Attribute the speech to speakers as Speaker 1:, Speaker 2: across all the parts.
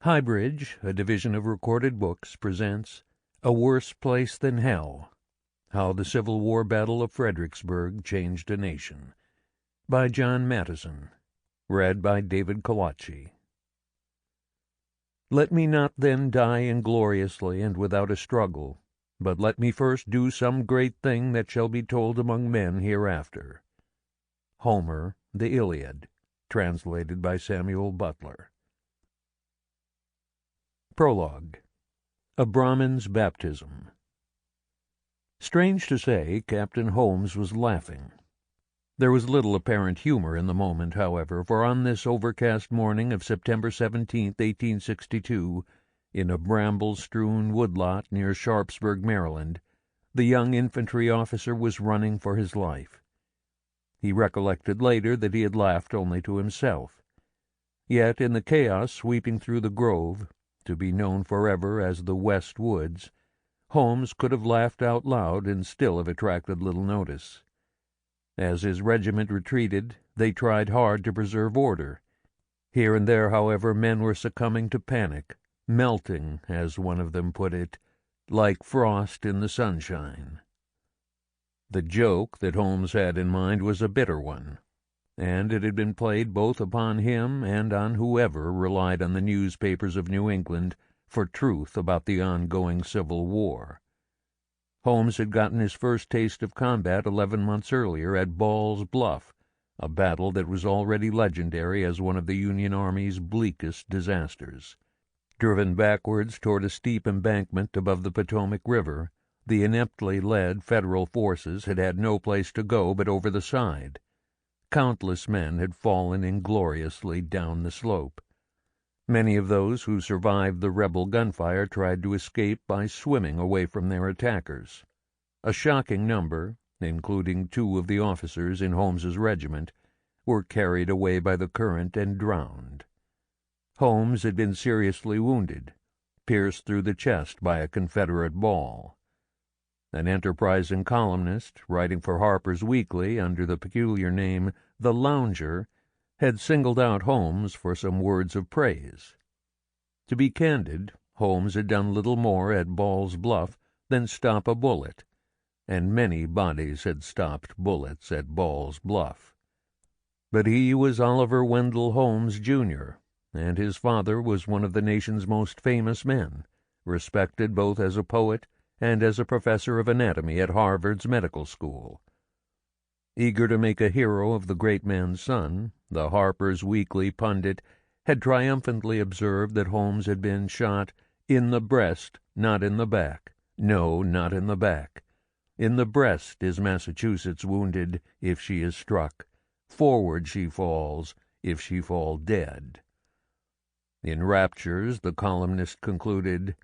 Speaker 1: HighBridge, a division of Recorded Books, presents A Worse Place Than Hell, How the Civil War Battle of Fredericksburg Changed a Nation, by John Matteson, read by David Colacci. Let me not then die ingloriously and without a struggle, but let me first do some great thing that shall be told among men hereafter. Homer, the Iliad, translated by Samuel Butler. Prologue. A Brahmin's Baptism. Strange to say, Captain Holmes was laughing. There was little apparent humor in the moment, however, for on this overcast morning of September 17th, 1862, in a bramble-strewn woodlot near Sharpsburg, Maryland, the young infantry officer was running for his life. He recollected later that he had laughed only to himself. Yet in the chaos sweeping through the grove, to be known forever as the West Woods, Holmes could have laughed out loud and still have attracted little notice. As his regiment retreated, they tried hard to preserve order. Here and there, however, men were succumbing to panic, melting, as one of them put it, like frost in the sunshine. The joke that Holmes had in mind was a bitter one, and it had been played both upon him and on whoever relied on the newspapers of New England for truth about the ongoing Civil War. Holmes had gotten his first taste of combat 11 months earlier at Ball's Bluff, a battle that was already legendary as one of the Union Army's bleakest disasters. Driven backwards toward a steep embankment above the Potomac River, the ineptly led Federal forces had had no place to go but over the side. Countless men had fallen ingloriously down the slope. Many of those who survived the rebel gunfire tried to escape by swimming away from their attackers. A shocking number, including 2 of the officers in Holmes's regiment, were carried away by the current and drowned. Holmes had been seriously wounded, pierced through the chest by a Confederate ball. An enterprising columnist, writing for Harper's Weekly under the peculiar name The Lounger, had singled out Holmes for some words of praise. To be candid, Holmes had done little more at Ball's Bluff than stop a bullet, and many bodies had stopped bullets at Ball's Bluff. But he was Oliver Wendell Holmes, Jr., and his father was one of the nation's most famous men, respected both as a poet and as a professor of anatomy at Harvard's medical school. Eager to make a hero of the great man's son, the Harper's Weekly pundit had triumphantly observed that Holmes had been shot in the breast, not in the back. No, not in the back. In the breast is Massachusetts wounded, if she is struck. Forward she falls, if she fall dead. In raptures, the columnist concluded,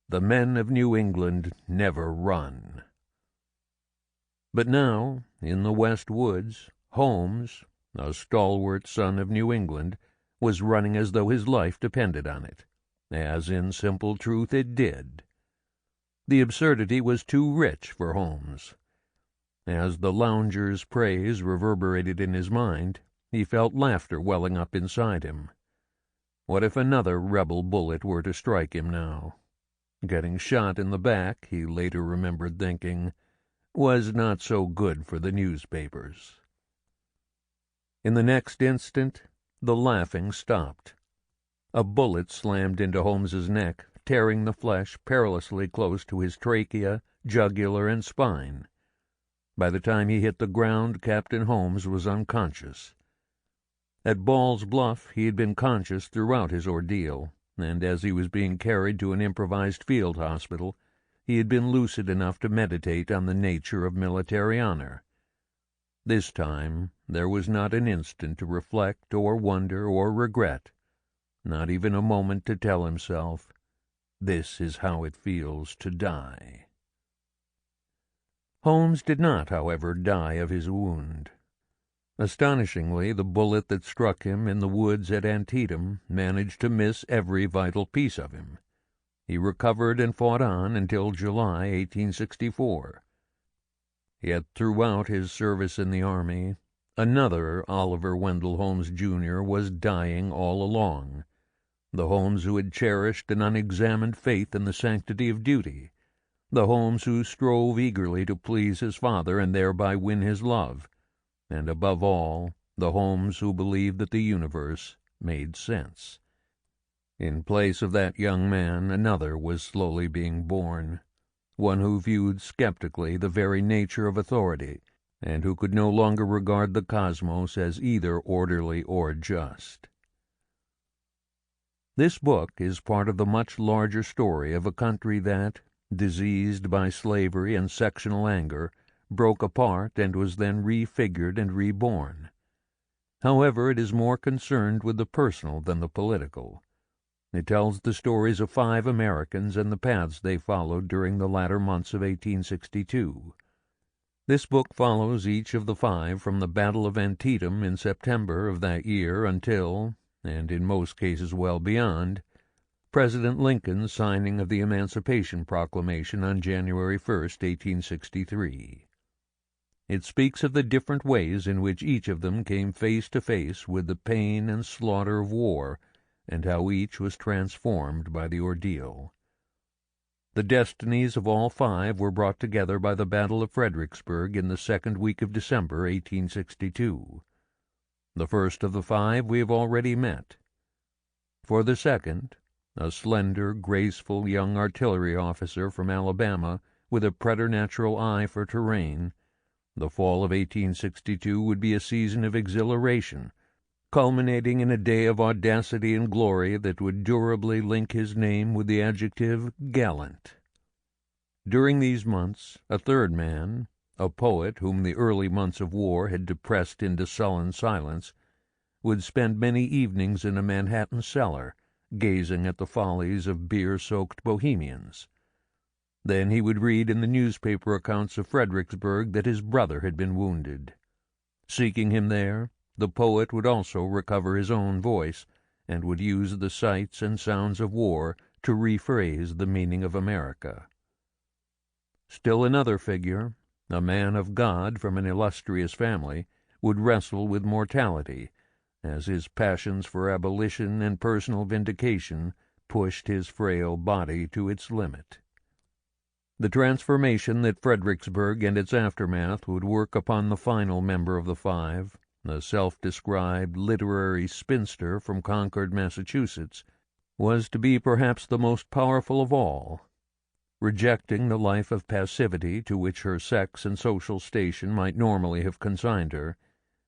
Speaker 1: "The men of New England never run." But now, in the West Woods, Holmes, a stalwart son of New England, was running as though his life depended on it, as in simple truth it did. The absurdity was too rich for Holmes. As the lounger's praise reverberated in his mind, he felt laughter welling up inside him. What if another rebel bullet were to strike him now? Getting shot in the back, he later remembered thinking, was not so good for the newspapers. In the next instant, the laughing stopped. A bullet slammed into Holmes's neck, tearing the flesh perilously close to his trachea, jugular, and spine. By the time he hit the ground, Captain Holmes was unconscious. At Ball's Bluff, he had been conscious throughout his ordeal, and as he was being carried to an improvised field hospital, he had been lucid enough to meditate on the nature of military honor. This time there was not an instant to reflect or wonder or regret, not even a moment to tell himself, "This is how it feels to die." Holmes did not, however, die of his wound. Astonishingly, the bullet that struck him in the woods at Antietam managed to miss every vital piece of him. He recovered and fought on until July 1864. Yet throughout his service in the Army, another Oliver Wendell Holmes, Jr. was dying all along. the Holmes who had cherished an unexamined faith in the sanctity of duty, the Holmes who strove eagerly to please his father and thereby win his love, and above all, the Holmes who believed that the universe made sense. In place of that young man, another was slowly being born, one who viewed skeptically the very nature of authority, and who could no longer regard the cosmos as either orderly or just. This book is part of the much larger story of a country that, diseased by slavery and sectional anger, broke apart and was then refigured and reborn. However, it is more concerned with the personal than the political. It tells the stories of 5 Americans and the paths they followed during the latter months of 1862. This book follows each of the 5 from the Battle of Antietam in September of that year until, and in most cases well beyond, President Lincoln's signing of the Emancipation Proclamation on January 1, 1863. It speaks of the different ways in which each of them came face to face with the pain and slaughter of war, and how each was transformed by the ordeal. The destinies of all 5 were brought together by the Battle of Fredericksburg in the second week of December, 1862. The first of the 5 we have already met. For the second, a slender, graceful young artillery officer from Alabama with a preternatural eye for terrain, the fall of 1862 would be a season of exhilaration, culminating in a day of audacity and glory that would durably link his name with the adjective gallant. During these months, a third man, a poet whom the early months of war had depressed into sullen silence, would spend many evenings in a Manhattan cellar, gazing at the follies of beer-soaked bohemians. Then he would read in the newspaper accounts of Fredericksburg that his brother had been wounded. Seeking him there, the poet would also recover his own voice, and would use the sights and sounds of war to rephrase the meaning of America. Still another figure, a man of God from an illustrious family, would wrestle with mortality, as his passions for abolition and personal vindication pushed his frail body to its limit. The transformation that Fredericksburg and its aftermath would work upon the final member of the 5, a self-described literary spinster from Concord, Massachusetts, was to be perhaps the most powerful of all. Rejecting the life of passivity to which her sex and social station might normally have consigned her,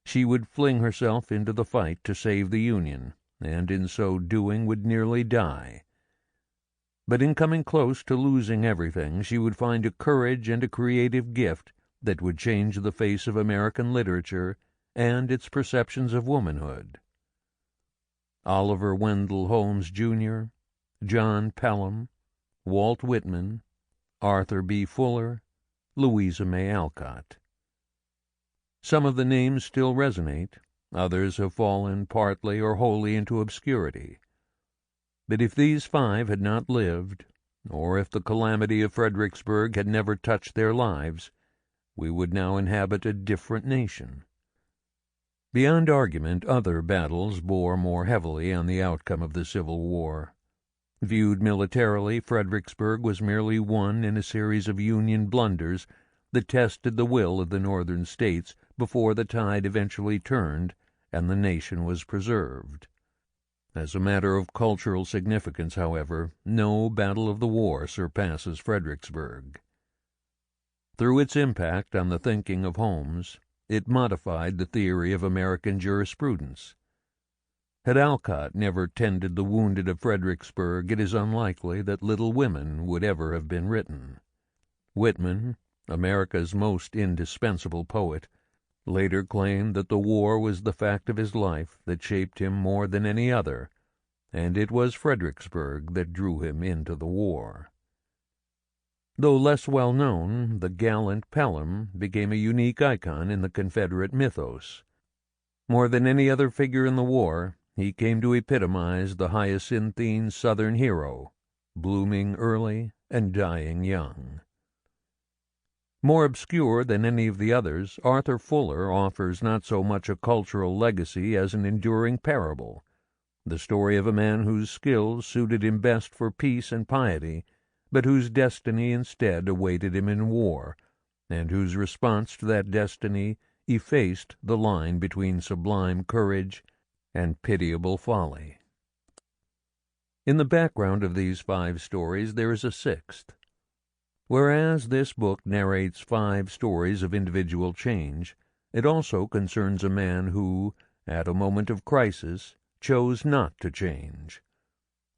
Speaker 1: she would fling herself into the fight to save the Union, and in so doing would nearly die. But in coming close to losing everything, she would find a courage and a creative gift that would change the face of American literature and its perceptions of womanhood. Oliver Wendell Holmes, Jr., John Pelham, Walt Whitman, Arthur B. Fuller, Louisa May Alcott. Some of the names still resonate, others have fallen partly or wholly into obscurity. But if these 5 had not lived, or if the calamity of Fredericksburg had never touched their lives, we would now inhabit a different nation. Beyond argument, other battles bore more heavily on the outcome of the Civil War. Viewed militarily, Fredericksburg was merely one in a series of Union blunders that tested the will of the Northern states before the tide eventually turned and the nation was preserved. As a matter of cultural significance, however, no battle of the war surpasses Fredericksburg. Through its impact on the thinking of Holmes, it modified the theory of American jurisprudence. Had Alcott never tended the wounded of Fredericksburg, it is unlikely that Little Women would ever have been written. Whitman, America's most indispensable poet, later claimed that the war was the fact of his life that shaped him more than any other, and it was Fredericksburg that drew him into the war. Though less well known, the gallant Pelham became a unique icon in the Confederate mythos. More than any other figure in the war, he came to epitomize the hyacinthine Southern hero, blooming early and dying young. More obscure than any of the others, Arthur Fuller offers not so much a cultural legacy as an enduring parable, the story of a man whose skills suited him best for peace and piety, but whose destiny instead awaited him in war, and whose response to that destiny effaced the line between sublime courage and pitiable folly. In the background of these 5 stories there is a 6th. Whereas this book narrates 5 stories of individual change, it also concerns a man who, at a moment of crisis, chose not to change.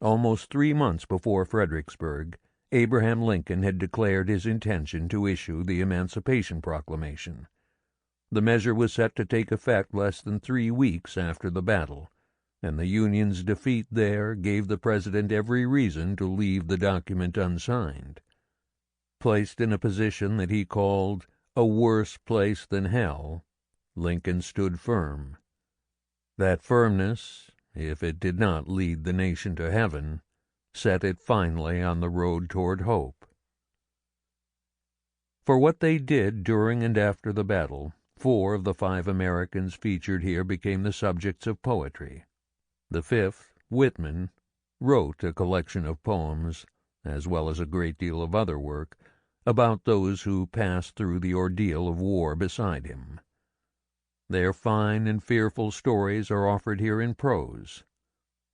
Speaker 1: Almost 3 months before Fredericksburg, Abraham Lincoln had declared his intention to issue the Emancipation Proclamation. The measure was set to take effect less than 3 weeks after the battle, and the Union's defeat there gave the President every reason to leave the document unsigned. Placed in a position that he called a worse place than hell, Lincoln stood firm. That firmness, if it did not lead the nation to heaven, set it finally on the road toward hope. For what they did during and after the battle, 4 of the 5 Americans featured here became the subjects of poetry. The 5th, Whitman, wrote a collection of poems, as well as a great deal of other work, about those who passed through the ordeal of war beside him. Their fine and fearful stories are offered here in prose.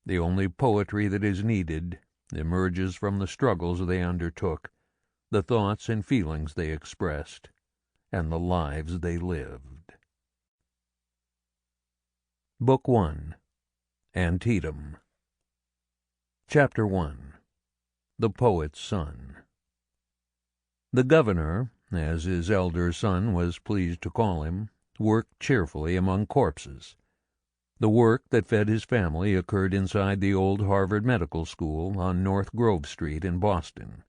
Speaker 1: The only poetry that is needed emerges from the struggles they undertook, the thoughts and feelings they expressed, and the lives they lived. Book 1. Antietam. Chapter 1. The Poet's Son. The governor, as his elder son was pleased to call him, worked cheerfully among corpses. The work that fed his family occurred inside the old Harvard Medical School on North Grove Street in Boston.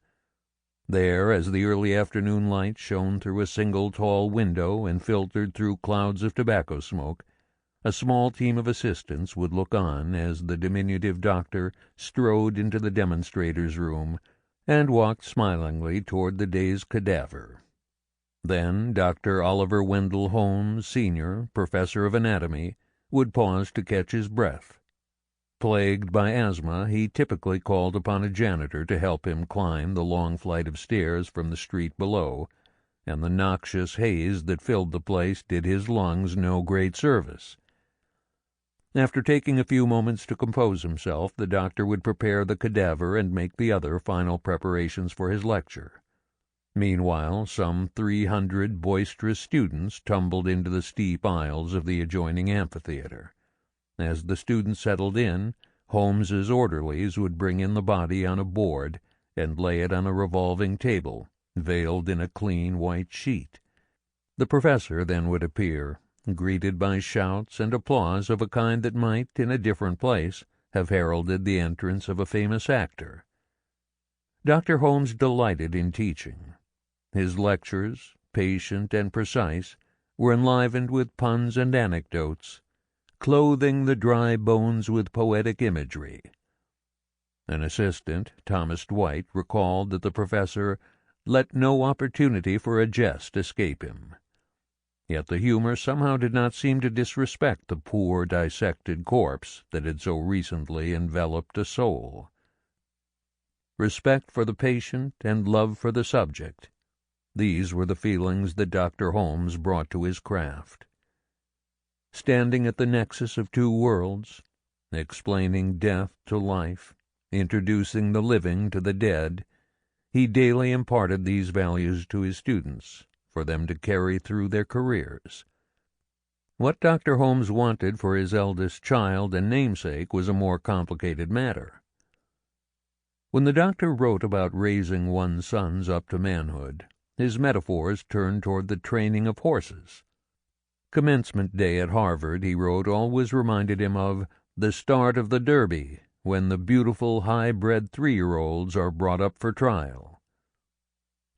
Speaker 1: There, as the early afternoon light shone through a single tall window and filtered through clouds of tobacco smoke, a small team of assistants would look on as the diminutive doctor strode into the demonstrators' room and walked smilingly toward the day's cadaver. Then Dr. Oliver Wendell Holmes, Sr., professor of anatomy, would pause to catch his breath. Plagued by asthma, he typically called upon a janitor to help him climb the long flight of stairs from the street below, and the noxious haze that filled the place did his lungs no great service. After taking a few moments to compose himself, the doctor would prepare the cadaver and make the other final preparations for his lecture. Meanwhile, some 300 boisterous students tumbled into the steep aisles of the adjoining amphitheater. As the students settled in, Holmes's orderlies would bring in the body on a board and lay it on a revolving table, veiled in a clean white sheet. The professor then would appear, greeted by shouts and applause of a kind that might, in a different place, have heralded the entrance of a famous actor. Dr. Holmes delighted in teaching. His lectures, patient and precise, were enlivened with puns and anecdotes, clothing the dry bones with poetic imagery. An assistant, Thomas Dwight, recalled that the professor let no opportunity for a jest escape him. Yet the humor somehow did not seem to disrespect the poor dissected corpse that had so recently enveloped a soul. Respect for the patient and love for the subject, these were the feelings that Dr. Holmes brought to his craft. Standing at the nexus of 2 worlds, explaining death to life, introducing the living to the dead, he daily imparted these values to his students, for them to carry through their careers. What Dr. Holmes wanted for his eldest child and namesake was a more complicated matter. When the doctor wrote about raising one's sons up to manhood, his metaphors turned toward the training of horses. Commencement day at Harvard, he wrote, always reminded him of the start of the Derby, when the beautiful high-bred 3-year-olds are brought up for trial.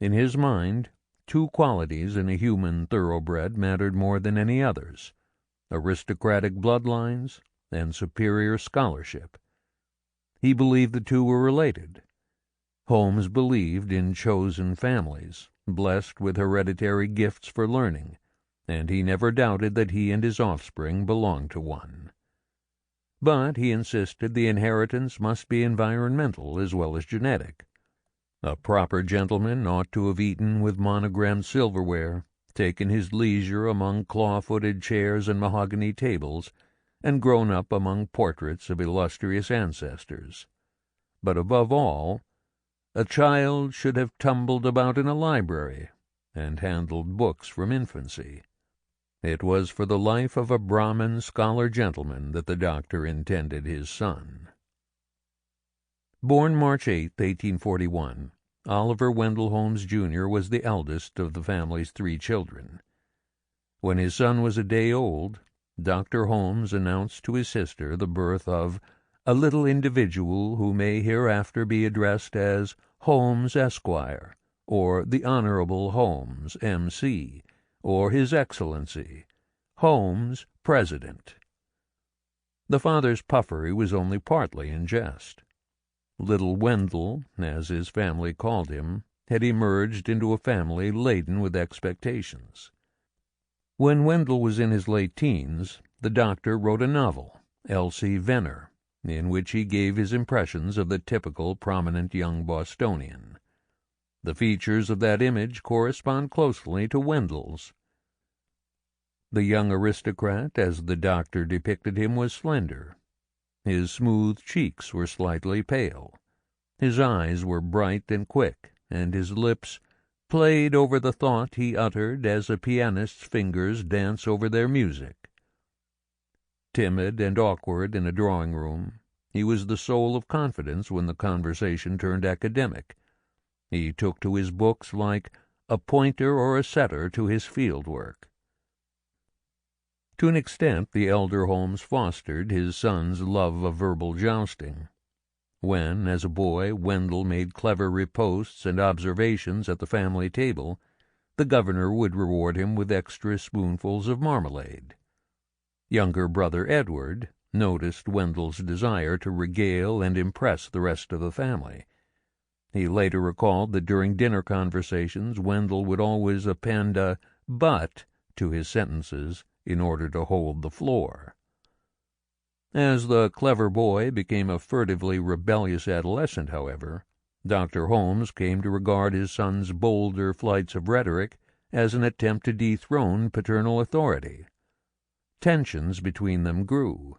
Speaker 1: In his mind, 2 qualities in a human thoroughbred mattered more than any others: aristocratic bloodlines and superior scholarship. He believed the 2 were related. Holmes believed in chosen families, blessed with hereditary gifts for learning, and he never doubted that he and his offspring belonged to one. but he insisted the inheritance must be environmental as well as genetic. A proper gentleman ought to have eaten with monogrammed silverware, taken his leisure among claw-footed chairs and mahogany tables, and grown up among portraits of illustrious ancestors. But above all, a child should have tumbled about in a library and handled books from infancy. It was for the life of a Brahmin scholar-gentleman that the doctor intended his son. Born March 8, 1841, Oliver Wendell Holmes, Jr. was the eldest of the family's 3 children. When his son was a day old, Dr. Holmes announced to his sister the birth of a little individual who may hereafter be addressed as Holmes, Esquire, or the Honorable Holmes, M.C., or His Excellency, Holmes, President. The father's puffery was only partly in jest. Little Wendell, as his family called him, had emerged into a family laden with expectations. When Wendell was in his late teens, the doctor wrote a novel, Elsie Venner, in which he gave his impressions of the typical prominent young Bostonian. The features of that image correspond closely to Wendell's. The young aristocrat, as the doctor depicted him, was slender. His smooth cheeks were slightly pale. His eyes were bright and quick, and his lips played over the thought he uttered as a pianist's fingers dance over their music. Timid and awkward in a drawing-room, he was the soul of confidence when the conversation turned academic. He took to his books like a pointer or a setter to his field work. To an extent, the elder Holmes fostered his son's love of verbal jousting. When, as a boy, Wendell made clever ripostes and observations at the family table, the governor would reward him with extra spoonfuls of marmalade. Younger brother Edward noticed Wendell's desire to regale and impress the rest of the family. He later recalled that during dinner conversations Wendell would always append a "but" to his sentences in order to hold the floor. As the clever boy became a furtively rebellious adolescent, however, Dr. Holmes came to regard his son's bolder flights of rhetoric as an attempt to dethrone paternal authority. Tensions between them grew.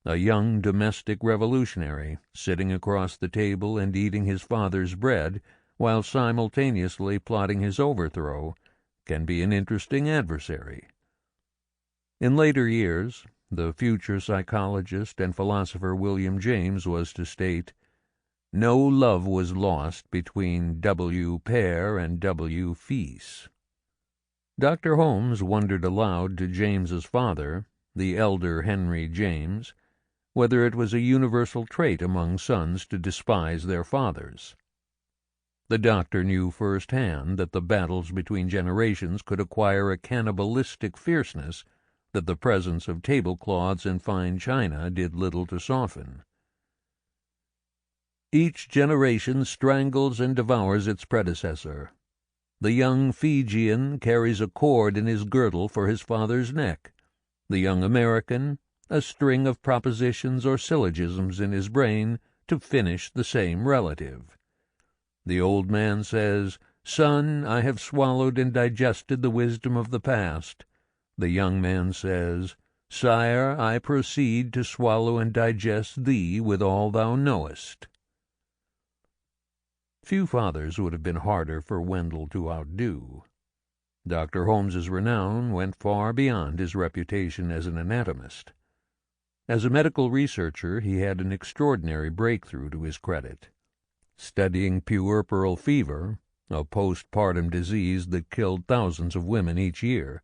Speaker 1: A young domestic revolutionary, sitting across the table and eating his father's bread while simultaneously plotting his overthrow, can be an interesting adversary. In later years, the future psychologist and philosopher William James was to state, "No love was lost between W. Père and W. Fils." Dr. Holmes wondered aloud to James's father, the elder Henry James, whether it was a universal trait among sons to despise their fathers. The doctor knew firsthand that the battles between generations could acquire a cannibalistic fierceness that the presence of tablecloths and fine china did little to soften. Each generation strangles and devours its predecessor. The young Fijian carries a cord in his girdle for his father's neck. The young American, a string of propositions or syllogisms in his brain to finish the same relative. The old man says, "Son, I have swallowed and digested the wisdom of the past." The young man says, "Sire, I proceed to swallow and digest thee with all thou knowest." Few fathers would have been harder for Wendell to outdo. Dr. Holmes's renown went far beyond his reputation as an anatomist. As a medical researcher, he had an extraordinary breakthrough to his credit. Studying puerperal fever, a postpartum disease that killed thousands of women each year,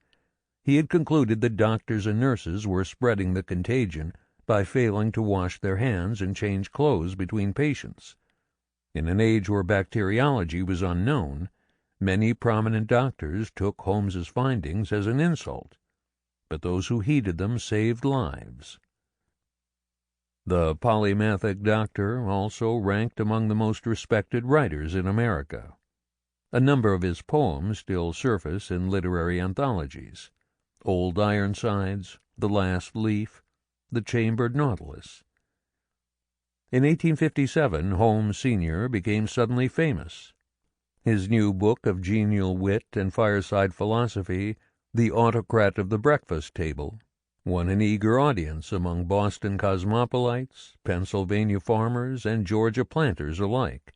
Speaker 1: he had concluded that doctors and nurses were spreading the contagion by failing to wash their hands and change clothes between patients. In an age where bacteriology was unknown, many prominent doctors took Holmes's findings as an insult, but those who heeded them saved lives. The polymathic doctor also ranked among the most respected writers in America. A number of his poems still surface in literary anthologies. Old Ironsides, The Last Leaf, The Chambered Nautilus. In 1857, Holmes Sr. became suddenly famous. His new book of genial wit and fireside philosophy, The Autocrat of the Breakfast Table, won an eager audience among Boston cosmopolites, Pennsylvania farmers, and Georgia planters alike.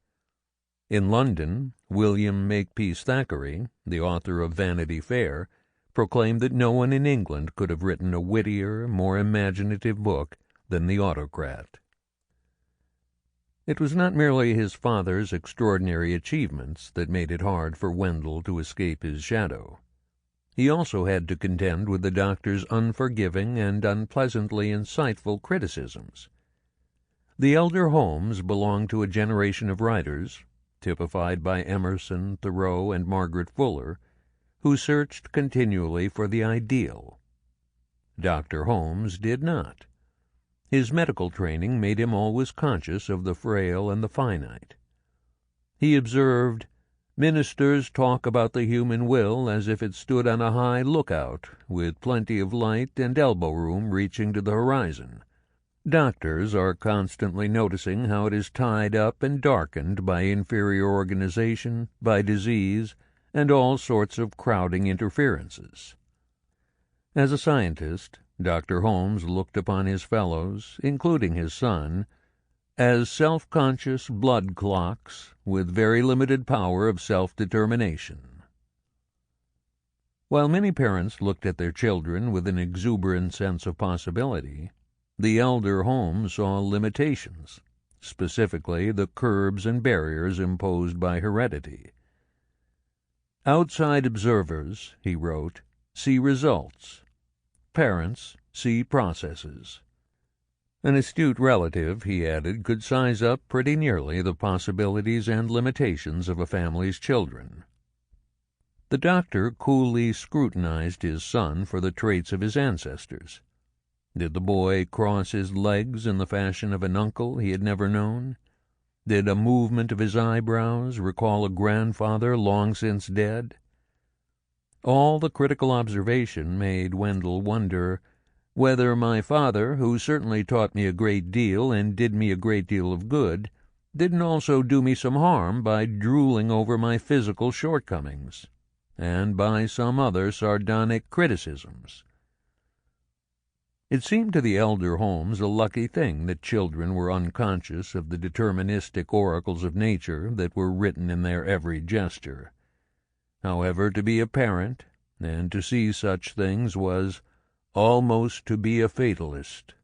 Speaker 1: In London, William Makepeace Thackeray, the author of Vanity Fair, proclaimed that no one in England could have written a wittier, more imaginative book than The Autocrat. It was not merely his father's extraordinary achievements that made it hard for Wendell to escape his shadow. He also had to contend with the doctor's unforgiving and unpleasantly insightful criticisms. The elder Holmes belonged to a generation of writers, typified by Emerson, Thoreau, and Margaret Fuller, who searched continually for the ideal. Dr. Holmes did not. His medical training made him always conscious of the frail and the finite. He observed, "Ministers talk about the human will as if it stood on a high lookout, with plenty of light and elbow-room reaching to the horizon. Doctors are constantly noticing how it is tied up and darkened by inferior organization, by disease, and all sorts of crowding interferences." As a scientist, Dr. Holmes looked upon his fellows, including his son, as self-conscious blood clocks with very limited power of self-determination. While many parents looked at their children with an exuberant sense of possibility, the elder Holmes saw limitations, specifically the curbs and barriers imposed by heredity. "Outside observers," he wrote, "see results. Parents see processes." An astute relative, he added, could size up pretty nearly the possibilities and limitations of a family's children. The doctor coolly scrutinized his son for the traits of his ancestors. Did the boy cross his legs in the fashion of an uncle he had never known? Did a movement of his eyebrows recall a grandfather long since dead? All the critical observation made Wendell wonder whether my father, who certainly taught me a great deal and did me a great deal of good, didn't also do me some harm by drooling over my physical shortcomings, and by some other sardonic criticisms. It seemed to the elder Holmes a lucky thing that children were unconscious of the deterministic oracles of nature that were written in their every gesture. However, to be a parent, and to see such things, was almost to be a fatalist.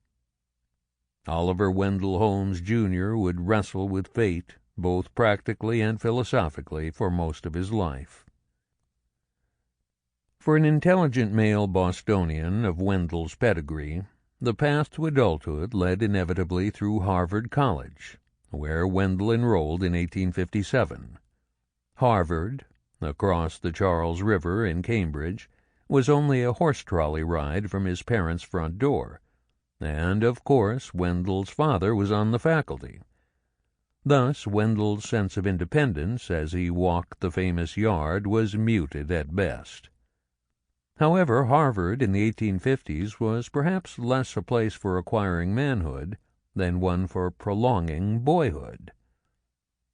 Speaker 1: Oliver Wendell Holmes, Jr. would wrestle with fate, both practically and philosophically, for most of his life. For an intelligent male Bostonian of Wendell's pedigree, the path to adulthood led inevitably through Harvard College, where Wendell enrolled in 1857. Harvard, across the Charles River in Cambridge, was only a horse-trolley ride from his parents' front door, and, of course, Wendell's father was on the faculty. Thus Wendell's sense of independence as he walked the famous yard was muted at best. However, Harvard in the 1850s was perhaps less a place for acquiring manhood than one for prolonging boyhood.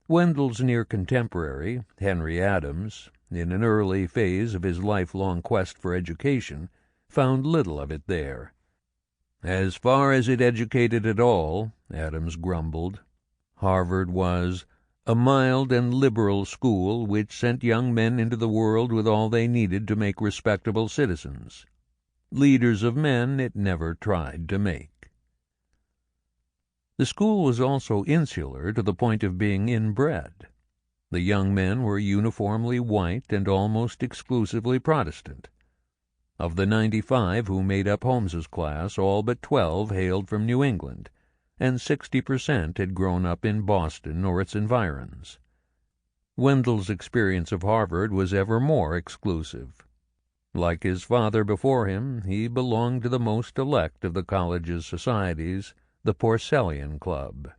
Speaker 1: Wendell's near contemporary, Henry Adams, in an early phase of his lifelong quest for education, found little of it there. "As far as it educated at all," Adams grumbled, "Harvard was a mild and liberal school which sent young men into the world with all they needed to make respectable citizens. Leaders of men it never tried to make." The school was also insular to the point of being inbred. The young men were uniformly white and almost exclusively Protestant. Of the 95 who made up Holmes's class, all but 12 hailed from New England, and 60% had grown up in Boston or its environs. Wendell's experience of Harvard was ever more exclusive. Like his father before him, he belonged to the most elect of the college's societies, the Porcellian Club.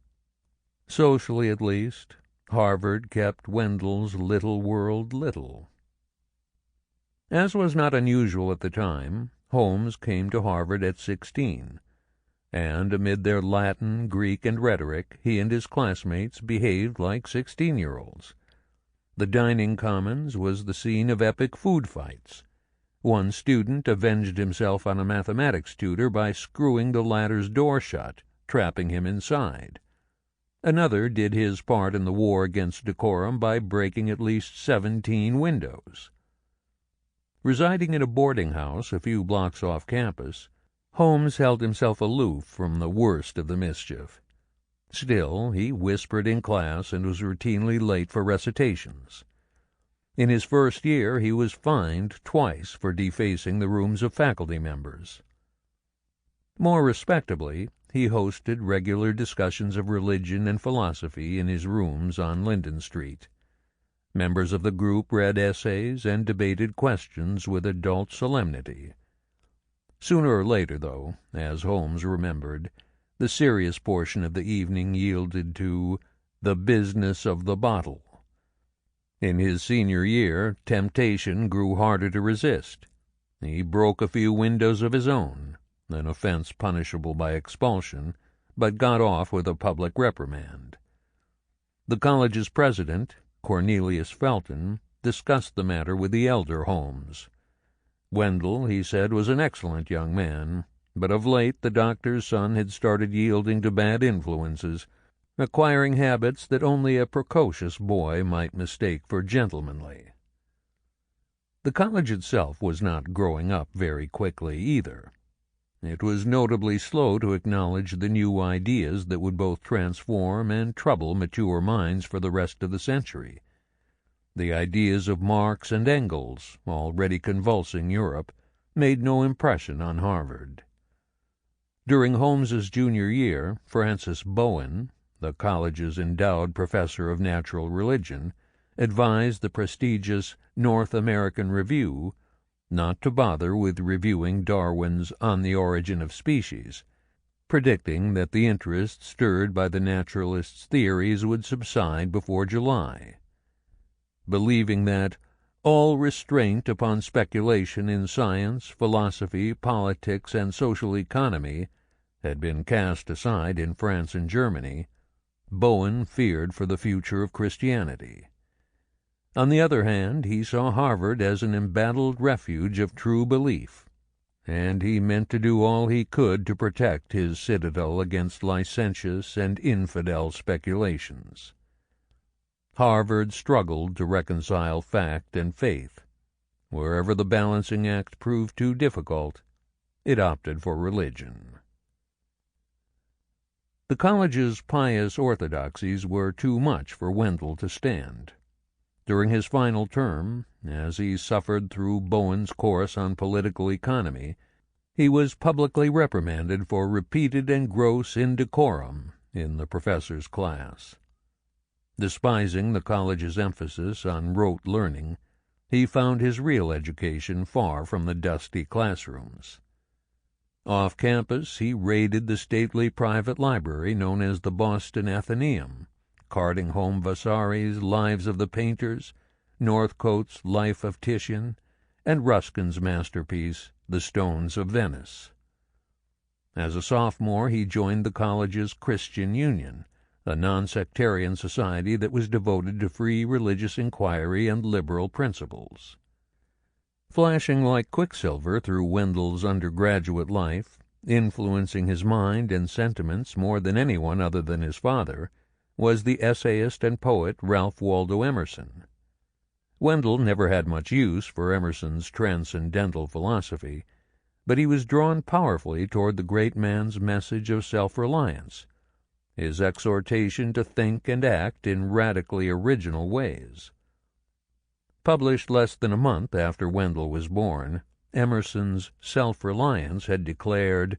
Speaker 1: Socially, at least, Harvard kept Wendell's little world little. As was not unusual at the time, Holmes came to Harvard at 16. and amid their Latin, Greek, and rhetoric he and his classmates behaved like 16-year-olds. The dining commons was the scene of epic food fights. One student avenged himself on a mathematics tutor by screwing the latter's door shut, trapping him inside. Another did his part in the war against decorum by breaking at least 17 windows. Residing in a boarding house a few blocks off campus, Holmes held himself aloof from the worst of the mischief. Still, he whispered in class and was routinely late for recitations. In his first year, he was fined twice for defacing the rooms of faculty members. More respectably, he hosted regular discussions of religion and philosophy in his rooms on Linden Street. Members of the group read essays and debated questions with adult solemnity. Sooner or later, though, as Holmes remembered, the serious portion of the evening yielded to the business of the bottle. In his senior year, temptation grew harder to resist. He broke a few windows of his own, an offense punishable by expulsion, but got off with a public reprimand. The college's president, Cornelius Felton, discussed the matter with the elder Holmes. Wendell, he said, was an excellent young man, but of late the doctor's son had started yielding to bad influences, acquiring habits that only a precocious boy might mistake for gentlemanly. The college itself was not growing up very quickly either. It was notably slow to acknowledge the new ideas that would both transform and trouble mature minds for the rest of the century. The ideas of Marx and Engels, already convulsing Europe, made no impression on Harvard. During Holmes's junior year, Francis Bowen, the college's endowed professor of natural religion, advised the prestigious North American Review not to bother with reviewing Darwin's On the Origin of Species, predicting that the interest stirred by the naturalist's theories would subside before July. Believing that all restraint upon speculation in science, philosophy, politics, and social economy had been cast aside in France and Germany, Bowen feared for the future of Christianity. On the other hand, he saw Harvard as an embattled refuge of true belief, and he meant to do all he could to protect his citadel against licentious and infidel speculations. Harvard struggled to reconcile fact and faith. Wherever the balancing act proved too difficult, it opted for religion. The college's pious orthodoxies were too much for Wendell to stand. During his final term, as he suffered through Bowen's course on political economy, he was publicly reprimanded for repeated and gross indecorum in the professor's class. Despising the college's emphasis on rote learning, he found his real education far from the dusty classrooms. Off campus, he raided the stately private library known as the Boston Athenaeum, carting home Vasari's Lives of the Painters, Northcote's Life of Titian, and Ruskin's masterpiece, The Stones of Venice. As a sophomore, he joined the college's Christian Union, a non-sectarian society that was devoted to free religious inquiry and liberal principles. Flashing like quicksilver through Wendell's undergraduate life, influencing his mind and sentiments more than anyone other than his father, was the essayist and poet Ralph Waldo Emerson. Wendell never had much use for Emerson's transcendental philosophy, but he was drawn powerfully toward the great man's message of self-reliance, his exhortation to think and act in radically original ways. Published less than a month after Wendell was born, Emerson's Self-Reliance had declared,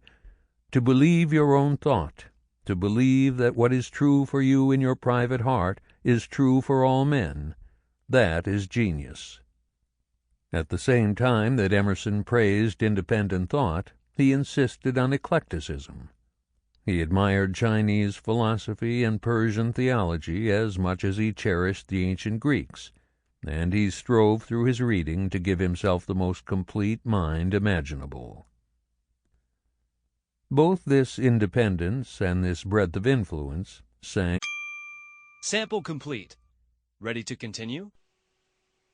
Speaker 1: "To believe your own thought, to believe that what is true for you in your private heart is true for all men, that is genius." At the same time that Emerson praised independent thought, he insisted on eclecticism. He admired Chinese philosophy and Persian theology as much as he cherished the ancient Greeks, and he strove through his reading to give himself the most complete mind imaginable. Both this independence and this breadth of influence sang.
Speaker 2: Sample complete. Ready to continue?